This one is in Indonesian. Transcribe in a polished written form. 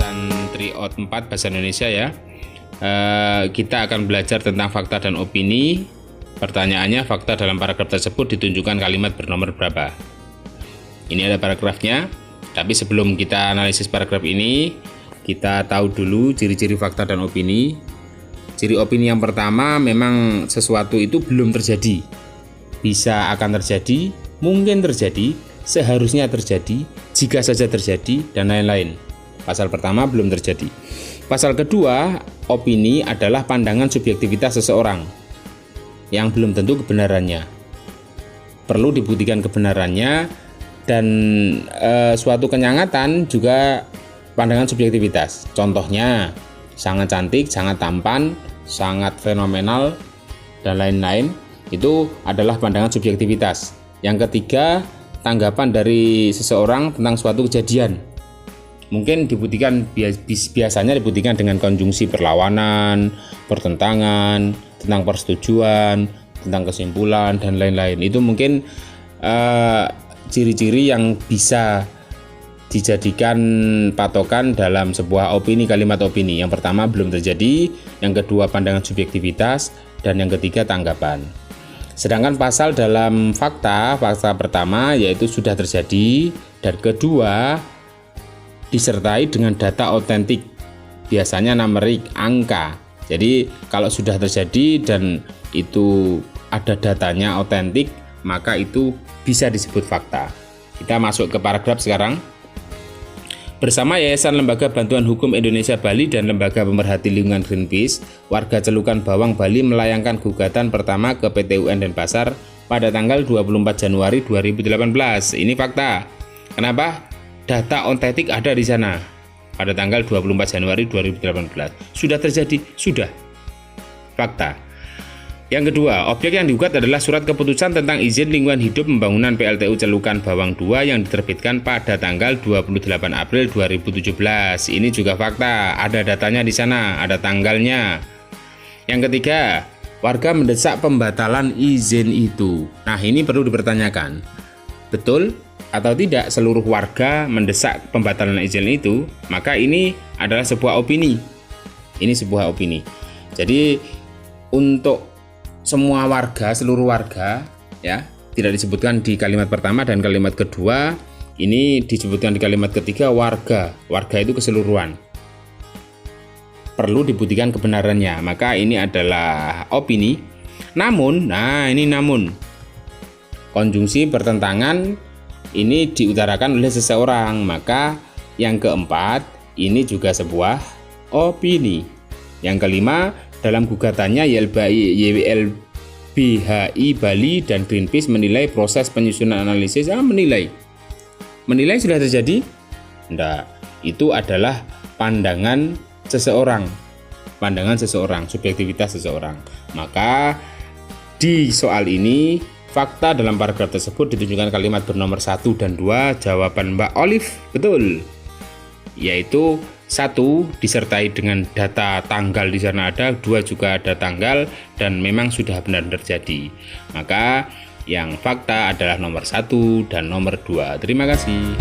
Santri Out 4 Bahasa Indonesia ya. Kita akan belajar tentang fakta dan opini. Pertanyaannya, fakta dalam paragraf tersebut ditunjukkan kalimat bernomor berapa? Ini ada paragrafnya, tapi sebelum kita analisis paragraf ini, kita tahu dulu ciri-ciri fakta dan opini. Ciri opini yang pertama, memang sesuatu itu belum terjadi. Bisa akan terjadi, mungkin terjadi, seharusnya terjadi, jika saja terjadi, dan lain-lain. Pasal pertama belum terjadi. Pasal kedua, opini adalah pandangan subjektivitas seseorang yang belum tentu kebenarannya. Perlu dibuktikan kebenarannya, dan suatu kenyangatan juga pandangan subjektivitas. Contohnya, sangat cantik, sangat tampan, sangat fenomenal, dan lain-lain. Itu adalah pandangan subjektivitas. Yang ketiga, tanggapan dari seseorang tentang suatu kejadian. Mungkin dibuktikan, biasanya dibuktikan dengan konjungsi perlawanan, pertentangan, tentang persetujuan, tentang kesimpulan, dan lain-lain. Itu mungkin ciri-ciri yang bisa dijadikan patokan dalam sebuah opini, kalimat opini. Yang pertama belum terjadi, yang kedua pandangan subjektivitas, dan yang ketiga tanggapan. Sedangkan pasal dalam fakta pertama yaitu sudah terjadi, dan kedua disertai dengan data otentik, biasanya numerik, angka. Jadi kalau sudah terjadi dan itu ada datanya otentik, maka itu bisa disebut fakta. Kita masuk ke paragraf sekarang. Bersama Yayasan Lembaga Bantuan Hukum Indonesia Bali dan Lembaga Pemerhati Lingkungan Greenpeace, warga Celukan Bawang Bali melayangkan gugatan pertama ke PT UN Denpasar pada tanggal 24 Januari 2018. Ini fakta. Kenapa? Data otentik ada di sana pada tanggal 24 Januari 2018. Sudah terjadi? Sudah. Fakta. Yang kedua, objek yang digugat adalah surat keputusan tentang izin lingkungan hidup pembangunan PLTU Celukan Bawang 2 yang diterbitkan pada tanggal 28 April 2017. Ini juga fakta, ada datanya di sana, ada tanggalnya. Yang ketiga, warga mendesak pembatalan izin itu. Nah, ini perlu dipertanyakan. Betul atau tidak seluruh warga mendesak pembatalan izin itu? Maka ini adalah sebuah opini. Ini sebuah opini. Jadi untuk semua warga, seluruh warga ya, tidak disebutkan di kalimat pertama dan kalimat kedua. Ini disebutkan di kalimat ketiga, warga itu keseluruhan. Perlu dibuktikan kebenarannya, maka ini adalah opini. Namun, konjungsi bertentangan ini diutarakan oleh seseorang, maka yang keempat ini juga sebuah opini. Yang kelima, dalam gugatannya YLBHI Bali dan Greenpeace menilai proses penyusunan analisis. Menilai sudah terjadi? Tidak, itu adalah pandangan seseorang, subjektivitas seseorang. Maka di soal ini fakta dalam paragraf tersebut ditunjukkan kalimat bernomor 1 dan 2. Jawaban Mbak Olive betul, yaitu 1 disertai dengan data tanggal di sana ada, 2 juga ada tanggal, dan memang sudah benar terjadi. Maka yang fakta adalah nomor 1 dan nomor 2. Terima kasih.